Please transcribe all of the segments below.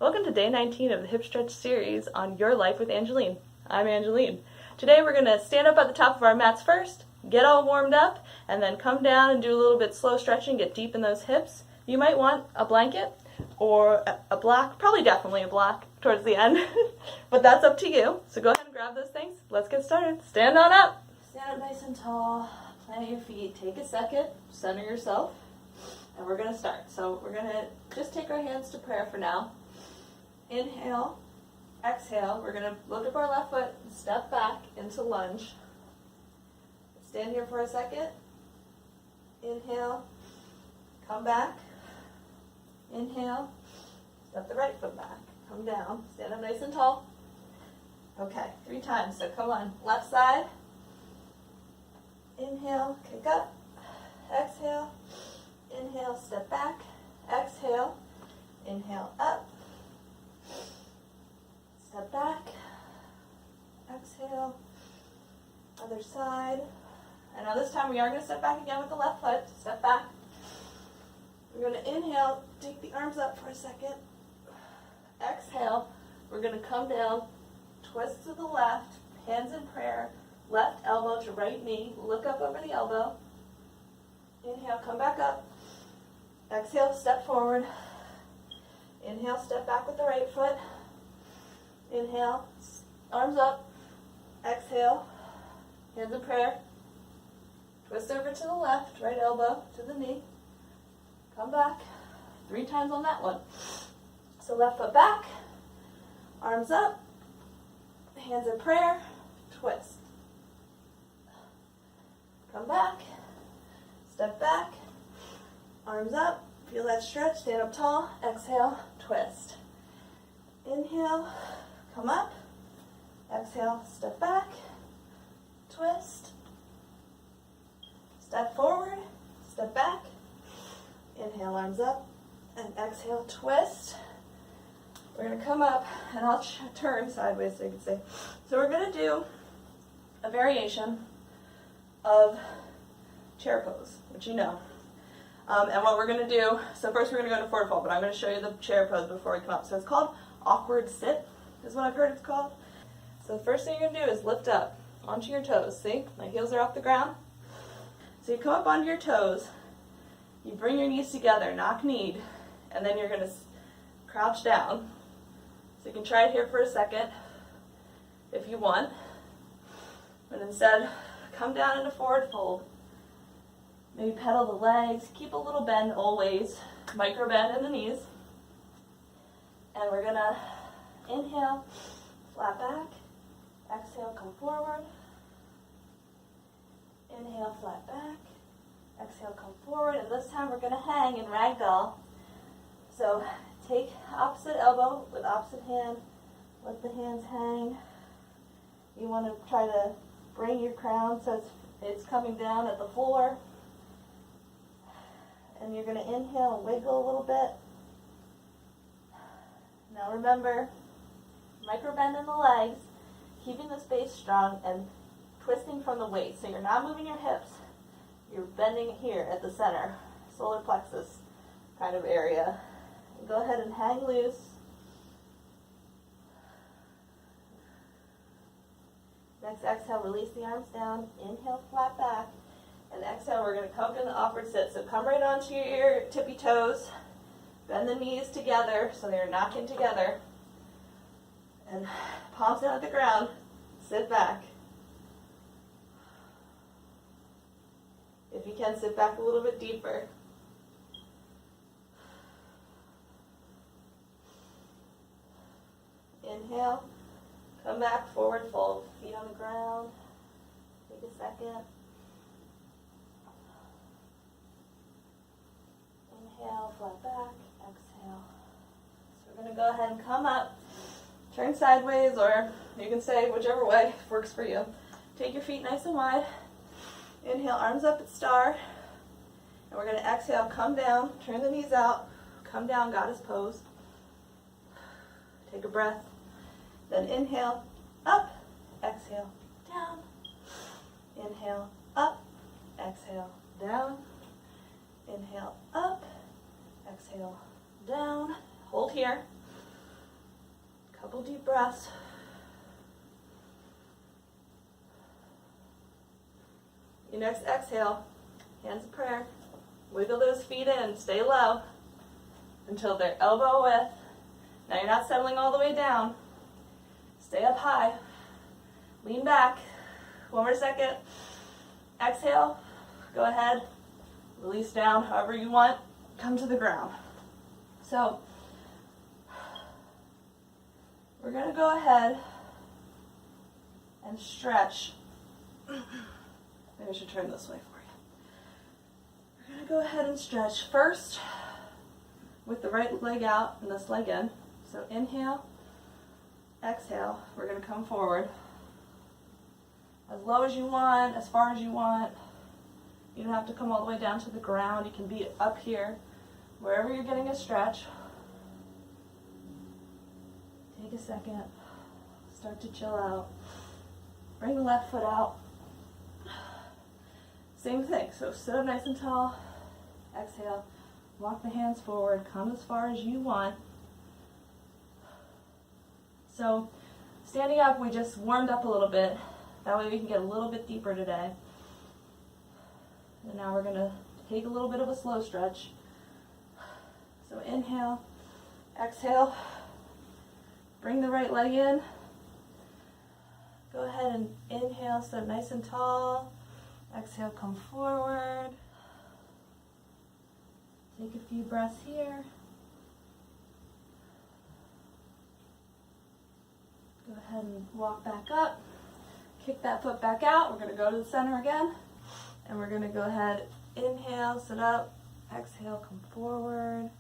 Welcome to day 19 of the hip stretch series on Your Life with Angeline. I'm Angeline. Today we're going to stand up at the top of our mats first, get all warmed up, and then come down and do a little bit slow stretching, get deep in those hips. You might want a blanket or a block, probably definitely a block towards the end, but that's up to you. So go ahead and grab those things. Let's get started. Stand on up. Stand up nice and tall, plant your feet, take a second, center yourself, and we're going to start. So we're going to just take our hands to prayer for now. Inhale, exhale. We're going to lift up our left foot, step back into lunge. Stand here for a second. Inhale, come back. Inhale, step the right foot back. Come down, stand up nice and tall. Okay, 3 times, so come on. Left side. Inhale, kick up. Exhale. Inhale, step back. Exhale. Inhale, up. Step back. Exhale. Other side. And now this time we are going to step back again with the left foot. Step back. We're going to inhale, take the arms up for a second. Exhale. We're going to come down, twist to the left, hands in prayer, left elbow to right knee, look up over the elbow. Inhale, come back up. Exhale, step forward. Inhale, step back with the right foot. Inhale, arms up. Exhale, hands in prayer. Twist over to the left, right elbow to the knee. Come back. 3 times on that one. So left foot back, arms up, hands in prayer, twist. Come back, step back, arms up, feel that stretch, stand up tall, exhale, twist. Inhale, come up, exhale, step back, twist, step forward, step back, inhale, arms up, and exhale, twist. We're going to come up, and I'll turn sideways so you can see. So we're going to do a variation of chair pose, which you know. And what we're going to do, so first we're going to go to forward fold, but I'm going to show you the chair pose before we come up. So it's called awkward sit, is what I've heard it's called. So the first thing you're going to do is lift up onto your toes. See, my heels are off the ground. So you come up onto your toes, you bring your knees together, knock-kneed, and then you're going to crouch down. So you can try it here for a second if you want. But instead, come down into forward fold. Maybe pedal the legs, keep a little bend always, micro bend in the knees. And we're going to inhale, flat back, exhale, come forward. Inhale, flat back, exhale, come forward. And this time we're going to hang in ragdoll. So take opposite elbow with opposite hand, let the hands hang. You want to try to bring your crown so it's coming down at the floor. And you're going to inhale and wiggle a little bit. Now remember, micro bend in the legs, keeping the space strong and twisting from the waist. So you're not moving your hips, you're bending here at the center, solar plexus kind of area. And go ahead and hang loose. Next exhale, release the arms down, inhale, flat back. And exhale, we're going to come to the awkward sit. So come right onto your tippy toes. Bend the knees together so they're knocking together. And palms down at the ground. Sit back. If you can, sit back a little bit deeper. Inhale. Come back, forward fold. Feet on the ground. Take a second. Inhale, flat back, exhale. So we're going to go ahead and come up, turn sideways, or you can stay whichever way works for you. Take your feet nice and wide. Inhale, arms up at star. And we're going to exhale, come down, turn the knees out, come down, goddess pose. Take a breath. Then inhale, up, exhale, down. Inhale, up, exhale, down. Inhale, up, exhale, down. Hold here. Couple deep breaths. Your next exhale, hands of prayer. Wiggle those feet in, stay low until they're elbow width. Now you're not settling all the way down. Stay up high. Lean back. One more second. Exhale. Go ahead. Release down however you want. Come to the ground. So, we're going to go ahead and stretch. Maybe I should turn this way for you. We're going to go ahead and stretch first with the right leg out and this leg in. So inhale, exhale. We're going to come forward as low as you want, as far as you want. You don't have to come all the way down to the ground. You can be up here, wherever you're getting a stretch. Take a second. Start to chill out. Bring the left foot out. Same thing. So sit up nice and tall. Exhale. Walk the hands forward. Come as far as you want. So standing up, we just warmed up a little bit. That way we can get a little bit deeper today. And now we're going to take a little bit of a slow stretch. So inhale, exhale, bring the right leg in. Go ahead and inhale, sit nice and tall. Exhale, come forward. Take a few breaths here. Go ahead and walk back up. Kick that foot back out. We're going to go to the center again. And we're going to go ahead, inhale, sit up. Exhale, come forward.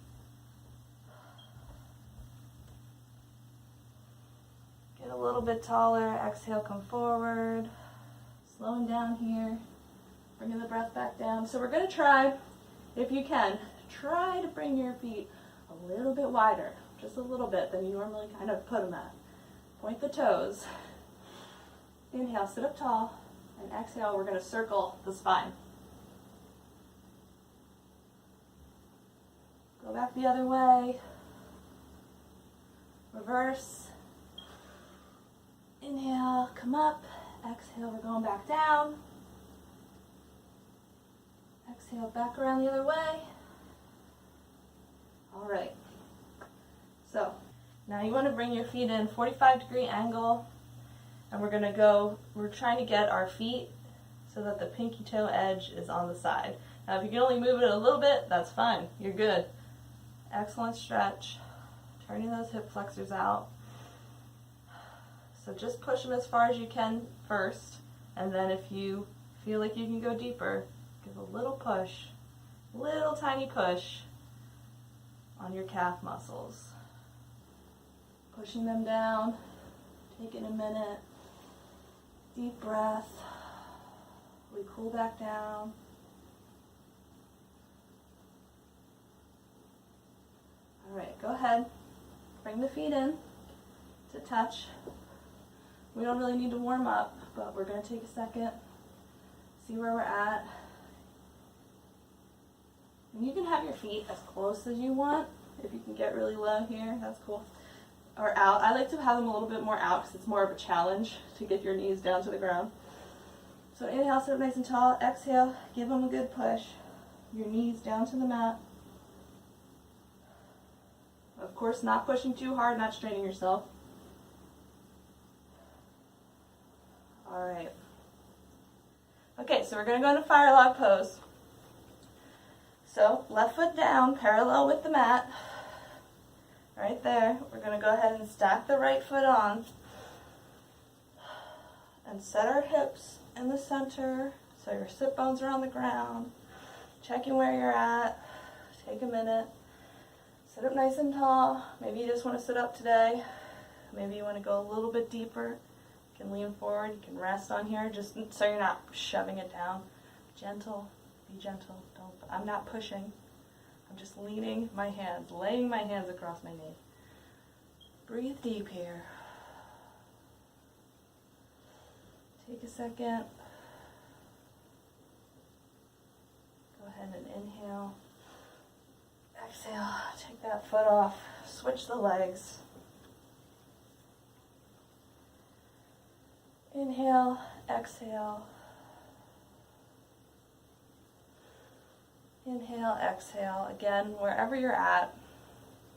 Get a little bit taller. Exhale, come forward. Slowing down here. Bringing the breath back down. So we're going to try, if you can, try to bring your feet a little bit wider. Just a little bit than you normally kind of put them at. Point the toes. Inhale, sit up tall. And exhale, we're going to circle the spine. Go back the other way. Reverse. Inhale, come up. Exhale, we're going back down. Exhale, back around the other way. All right. So, now you want to bring your feet in 45-degree angle. And we're trying to get our feet so that the pinky toe edge is on the side. Now, if you can only move it a little bit, that's fine. You're good. Excellent stretch. Turning those hip flexors out. So just push them as far as you can first. And then if you feel like you can go deeper, give a little push, little tiny push on your calf muscles. Pushing them down. Taking a minute. Deep breath. We cool back down. All right, go ahead. Bring the feet in to touch. We don't really need to warm up, but we're going to take a second, see where we're at. And you can have your feet as close as you want. If you can get really low here, that's cool. Or out. I like to have them a little bit more out because it's more of a challenge to get your knees down to the ground. So inhale, sit up nice and tall. Exhale, give them a good push. Your knees down to the mat. Of course, not pushing too hard, not straining yourself. All right. Okay, so we're going to go into fire log pose. So left foot down, parallel with the mat. Right there. We're going to go ahead and stack the right foot on and set our hips in the center so your sit bones are on the ground. Checking where you're at. Take a minute. Sit up nice and tall. Maybe you just want to sit up today. Maybe you want to go a little bit deeper. You can lean forward. You can rest on here just so you're not shoving it down. Gentle. Be gentle. I'm not pushing. I'm just leaning my hands, laying my hands across my knee. Breathe deep here. Take a second. Go ahead and inhale. Exhale. Take that foot off. Switch the legs. Inhale, exhale. Inhale, exhale. Again, wherever you're at,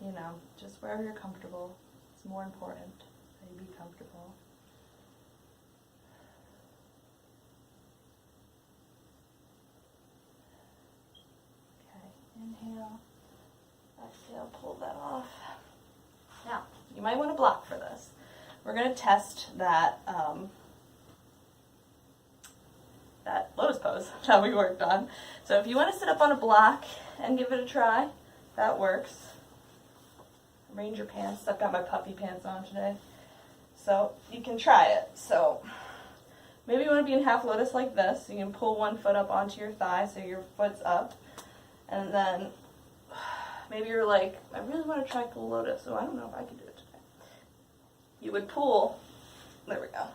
you know, just wherever you're comfortable. It's more important that you be comfortable. Okay, inhale, exhale, pull that off. Now, you might want to block for this. We're going to test that that lotus pose that we worked on. So if you want to sit up on a block and give it a try, that works. Arrange your pants. I've got my puppy pants on today. So you can try it. So maybe you want to be in half lotus like this. You can pull one foot up onto your thigh so your foot's up. And then maybe you're like, I really want to try full lotus, so I don't know if I can do it today. You would pull, there we go,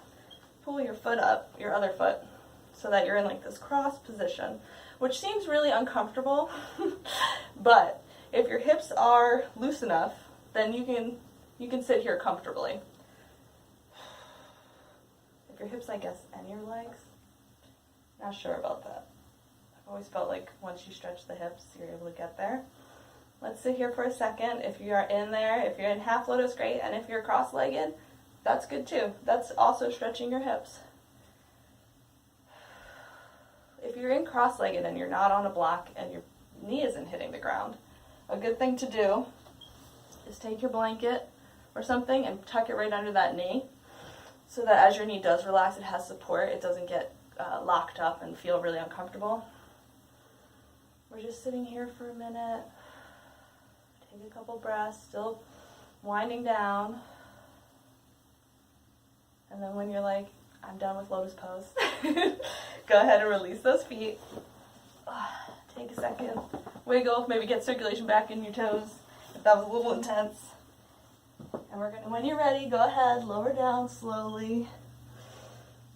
pull your foot up, your other foot, so that you're in like this cross position, which seems really uncomfortable, but if your hips are loose enough, then you can sit here comfortably. If your hips, I guess, and your legs, not sure about that. I've always felt like once you stretch the hips, you're able to get there. Let's sit here for a second. If you are in there, if you're in half lotus, great, and if you're cross-legged, that's good too. That's also stretching your hips. If you're in cross-legged and you're not on a block and your knee isn't hitting the ground, a good thing to do is take your blanket or something and tuck it right under that knee so that as your knee does relax, it has support. It doesn't get locked up and feel really uncomfortable. We're just sitting here for a minute. Take a couple breaths, still winding down. And then when you're like, I'm done with lotus pose, go ahead and release those feet. Take a second, wiggle, maybe get circulation back in your toes if that was a little intense. And we're gonna, when you're ready, go ahead, lower down slowly.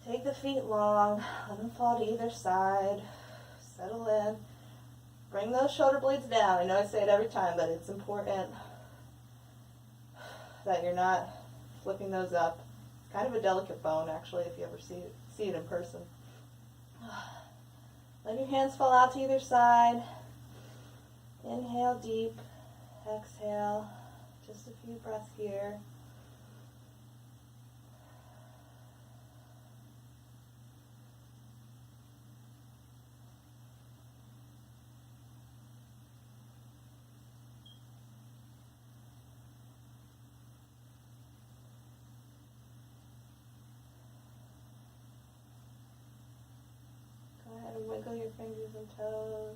Take the feet long, let them fall to either side. Settle in. Bring those shoulder blades down. I know I say it every time, but it's important that you're not flipping those up. It's kind of a delicate bone, actually, if you ever see it in person. Let your hands fall out to either side. Inhale deep. Exhale. Just a few breaths here. Wiggle your fingers and toes.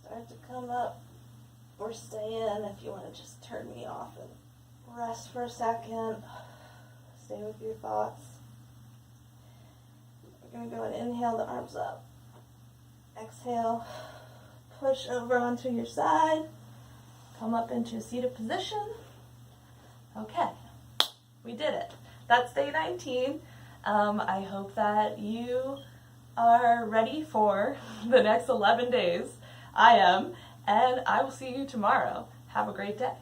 Start to come up or stay in if you want to just turn me off and rest for a second. Stay with your thoughts. We're going to go and inhale the arms up. Exhale. Push over onto your side. Come up into a seated position. Okay. We did it. That's day 19. I hope that you are ready for the next 11 days. I am, and I will see you tomorrow. Have a great day.